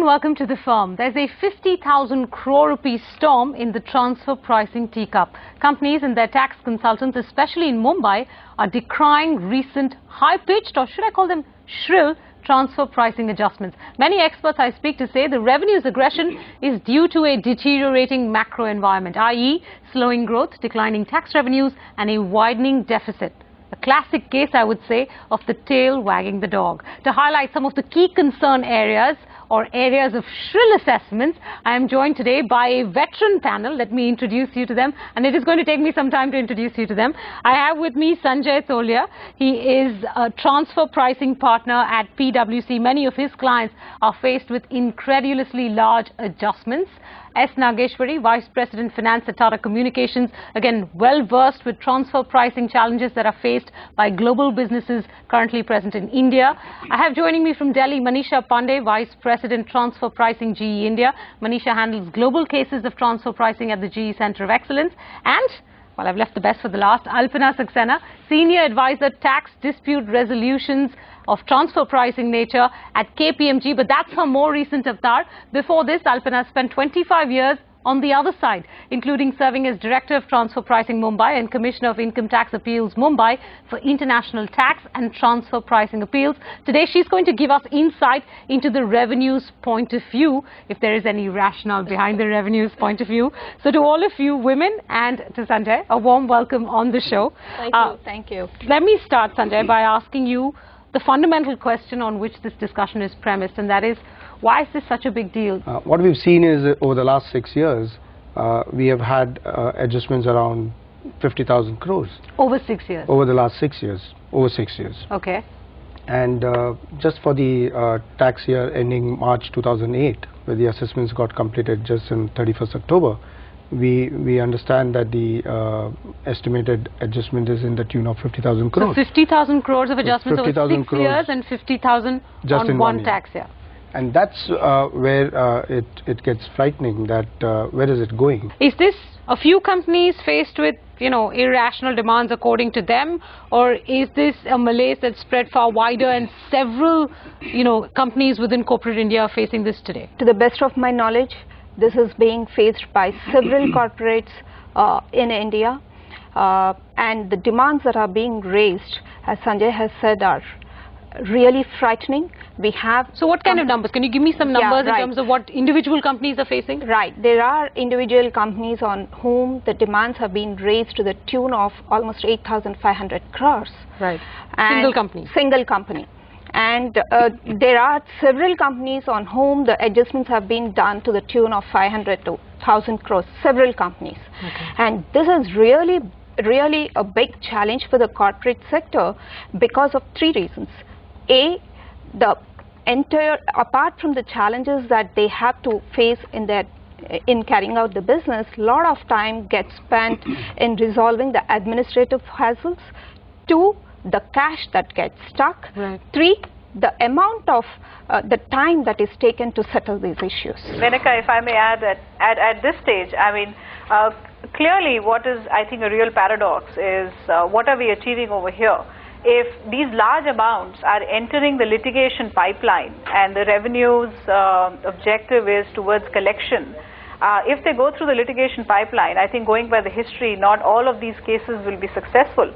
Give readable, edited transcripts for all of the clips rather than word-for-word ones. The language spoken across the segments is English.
and welcome to the firm. There's a 50,000 crore rupee storm in the transfer pricing teacup. Companies and their tax consultants, especially in Mumbai, are decrying recent high-pitched, or should I call them shrill, transfer pricing adjustments. Many experts I speak to say the revenue's aggression is due to a deteriorating macro environment, i.e. slowing growth, declining tax revenues and a widening deficit. A classic case, I would say, of the tail wagging the dog. To highlight some of the key concern areas or areas of shrill assessments, I am joined today by a veteran panel. Let me introduce you to them, and it is going to take me some time to introduce you to them. I have with me Sanjay Tolia. He is a transfer pricing partner at PwC. Many of his clients are faced with incredulously large adjustments. S. Nageshwari, Vice President Finance at Tata Communications, again well versed with transfer pricing challenges that are faced by global businesses currently present in India. I have joining me from Delhi Manisha Pandey, Vice President Transfer Pricing GE India. Manisha handles global cases of transfer pricing at the GE Center of Excellence. And, well, I've left the best for the last, Alpana Saxena, Senior Advisor Tax Dispute Resolutions of transfer pricing nature at KPMG, but that's her more recent avatar. Before this, Alpana spent 25 years on the other side, including serving as Director of Transfer Pricing Mumbai and Commissioner of Income Tax Appeals Mumbai for international tax and transfer pricing appeals. Today, she's going to give us insight into the revenues point of view, if there is any rationale behind the revenues point of view. So to all of you women and to Sanjay, a warm welcome on the show. Thank you. Thank you. Let me start, Sanjay, by asking you the fundamental question on which this discussion is premised, and that is, why is this such a big deal? What we've seen is over the last 6 years, we have had adjustments around 50,000 crores. Over 6 years? Over the last 6 years. Over 6 years. Okay. And just for the tax year ending March 2008, where the assessments got completed just on 31st October, we understand that the estimated adjustment is in the tune of 50,000 crores. So 50,000 crores of adjustments over 6 crores years and 50,000 on one tax year. And that's where it gets frightening, that where is it going? Is this a few companies faced with, irrational demands according to them, or is this a malaise that's spread far wider and several, companies within corporate India are facing this today? To the best of my knowledge, this is being faced by several corporates in India, and the demands that are being raised, as Sanjay has said, are really frightening. We have... So what kind of numbers? Can you give me some numbers in terms of what individual companies are facing? Right. There are individual companies on whom the demands have been raised to the tune of almost 8,500 crores. Right. Single company. Single company. And there are several companies on whom the adjustments have been done to the tune of 500 to 1,000 crores, several companies. Okay. And this is really a big challenge for the corporate sector because of three reasons. A, apart from the challenges that they have to face in carrying out the business, a lot of time gets spent in resolving the administrative hassles. Two, the cash that gets stuck. Right. Three, the amount of the time that is taken to settle these issues. Menaka, if I may add that at this stage, clearly what is, I think, a real paradox is what are we achieving over here? If these large amounts are entering the litigation pipeline and the revenue's objective is towards collection, if they go through the litigation pipeline, I think going by the history, not all of these cases will be successful.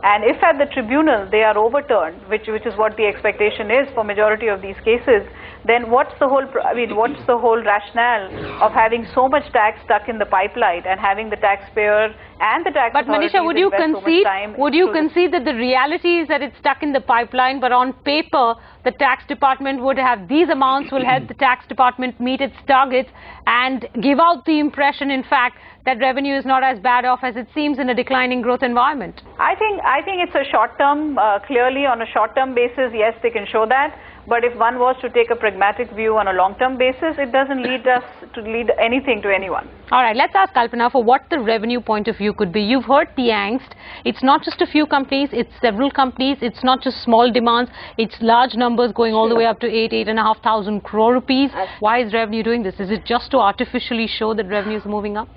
And if at the tribunal they are overturned, which is what the expectation is for majority of these cases, then what's the whole rationale of having so much tax stuck in the pipeline and having the taxpayer and the tax authorities Manisha, would you concede that the reality is that it's stuck in the pipeline, but on paper the tax department would have these amounts will help the tax department meet its targets and give out the impression, in fact, that revenue is not as bad off as it seems in a declining growth environment? I think it's a short-term, clearly on a short-term basis, yes, they can show that. But if one was to take a pragmatic view on a long-term basis, it doesn't lead us to lead anything to anyone. All right, let's ask Kalpana for what the revenue point of view could be. You've heard the angst. It's not just a few companies, it's several companies. It's not just small demands, it's large numbers going all the way up to 8,500 crore rupees. Why is revenue doing this? Is it just to artificially show that revenue is moving up?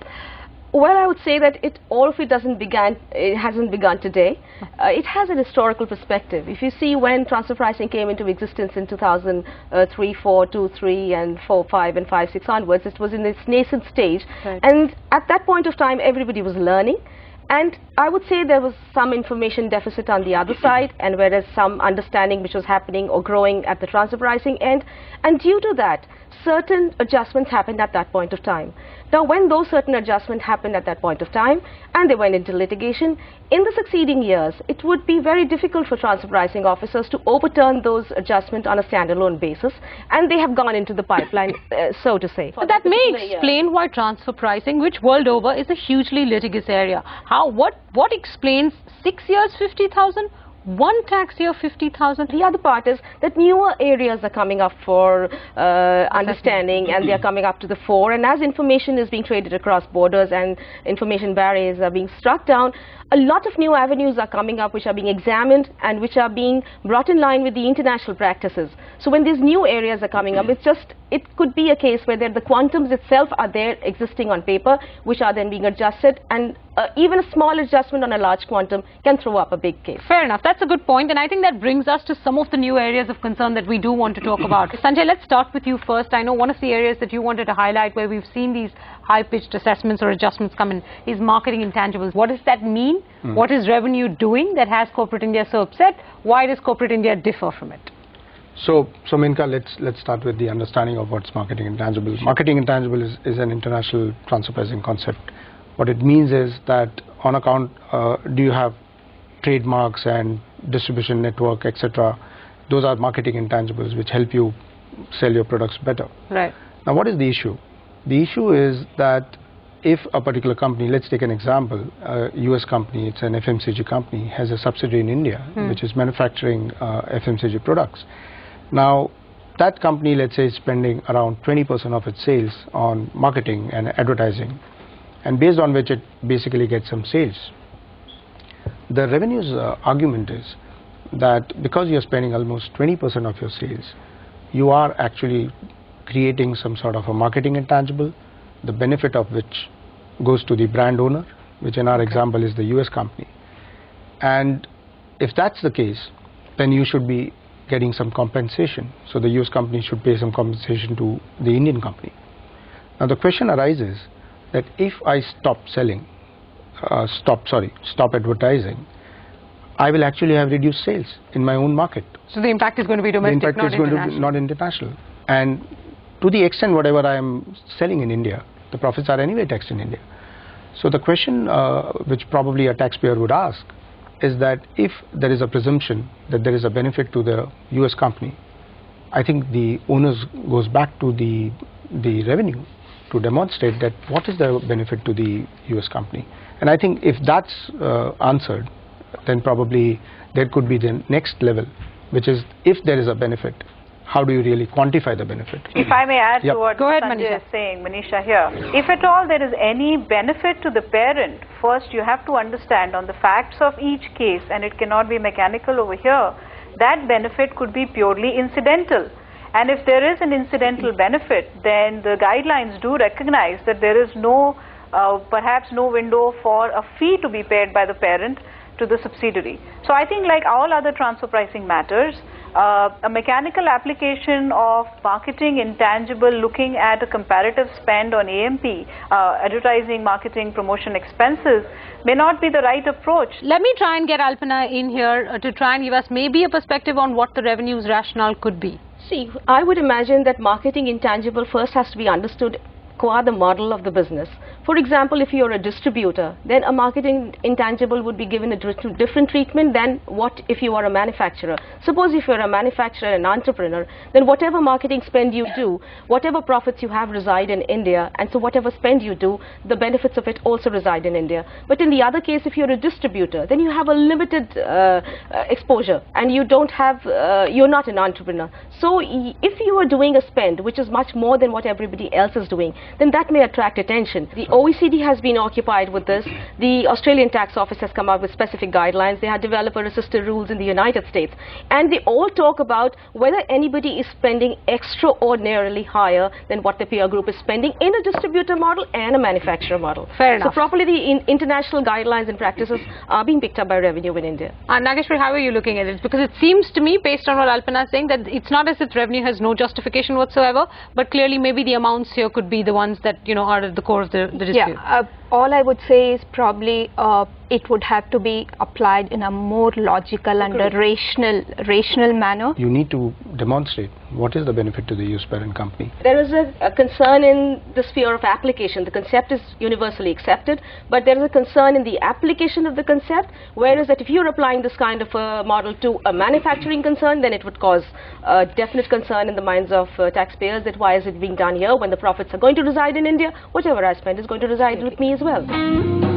Well, I would say that all of it hasn't begun today. It has an historical perspective. If you see when transfer pricing came into existence in 2003, 4, 2, 3, and 4, 5, and 5, 6 onwards, it was in its nascent stage. Right. And at that point of time, everybody was learning. And I would say there was some information deficit on the other side, and whereas some understanding which was happening or growing at the transfer pricing end. And due to that, certain adjustments happened at that point of time. Now, when those certain adjustments happened at that point of time, and they went into litigation, in the succeeding years, it would be very difficult for transfer pricing officers to overturn those adjustments on a standalone basis, and they have gone into the pipeline, so to say. But that may explain why transfer pricing, which world over is a hugely litigious area. What explains 6 years, 50,000? One tax year, 50,000. The other part is that newer areas are coming up for understanding, and they are coming up to the fore. And as information is being traded across borders and information barriers are being struck down, a lot of new avenues are coming up which are being examined and which are being brought in line with the international practices. So when these new areas are coming up, it could be a case where the quantums itself are there existing on paper, which are then being adjusted, and even a small adjustment on a large quantum can throw up a big case. Fair enough. That's a good point, and I think that brings us to some of the new areas of concern that we do want to talk about. Sanjay, let's start with you first. I know one of the areas that you wanted to highlight where we've seen these high-pitched assessments or adjustments come in is marketing intangibles. What does that mean? What is revenue doing that has corporate India so upset? Why does corporate India differ from it? So Menka, let's start with the understanding of what's marketing intangible. Marketing intangible is an international transfer pricing concept. What it means is that on account, do you have trademarks and distribution network, etc. Those are marketing intangibles which help you sell your products better. Right. Now, what is the issue? The issue is that if a particular company, let's take an example, a US company, it's an FMCG company, has a subsidiary in India which is manufacturing FMCG products. Now, that company, let's say, is spending around 20% of its sales on marketing and advertising, and based on which it basically gets some sales. The revenues argument is that because you're spending almost 20% of your sales, you are actually creating some sort of a marketing intangible, the benefit of which goes to the brand owner, which in our example is the US company. And if that's the case, then you should be getting some compensation. So the US company should pay some compensation to the Indian company. Now the question arises that if I stop selling, stop advertising, I will actually have reduced sales in my own market. So the impact is going to be domestic, the impact is going to be not international. And to the extent whatever I am selling in India, the profits are anyway taxed in India. So the question which probably a taxpayer would ask is that if there is a presumption that there is a benefit to the US company, I think the onus goes back to the revenue to demonstrate that what is the benefit to the US company. And I think if that's answered, then probably there could be the next level, which is if there is a benefit, how do you really quantify the benefit? If I may add to what Go ahead, Sanjay is saying, Manisha here, if at all there is any benefit to the parent, first you have to understand on the facts of each case, and it cannot be mechanical over here, that benefit could be purely incidental. And if there is an incidental benefit, then the guidelines do recognize that there is no, perhaps no window for a fee to be paid by the parent to the subsidiary. So I think like all other transfer pricing matters, a mechanical application of marketing intangible looking at a comparative spend on AMP, advertising, marketing, promotion expenses may not be the right approach. Let me try and get Alpana in here to try and give us maybe a perspective on what the revenues rationale could be. See, I would imagine that marketing intangible first has to be understood qua the model of the business. For example, if you're a distributor, then a marketing intangible would be given a different treatment than what if you are a manufacturer. Suppose if you're a manufacturer and entrepreneur, then whatever marketing spend you do, whatever profits you have reside in India, and so whatever spend you do, the benefits of it also reside in India. But in the other case, if you're a distributor, then you have a limited exposure, and you don't have, you're not an entrepreneur. So if you are doing a spend which is much more than what everybody else is doing, then that may attract attention. The OECD has been occupied with this. The Australian Tax Office has come out with specific guidelines. They had developer-assisted rules in the United States. And they all talk about whether anybody is spending extraordinarily higher than what the peer group is spending in a distributor model and a manufacturer model. Fair enough. So properly the international guidelines and practices are being picked up by revenue in India. Nageshwari, how are you looking at it? Because it seems to me, based on what Alpana is saying, that it's not as if revenue has no justification whatsoever, but clearly maybe the amounts here could be the ones that, you know, are at the core of the dispute. Yeah, all I would say is probably it would have to be applied in a more logical and a rational manner. You need to demonstrate what is the benefit to the use parent company. There is a concern in the sphere of application. The concept is universally accepted, but there is a concern in the application of the concept, whereas that if you're applying this kind of a model to a manufacturing concern, then it would cause a definite concern in the minds of taxpayers that why is it being done here when the profits are going to reside in India? Whatever I spend is going to reside with me as well.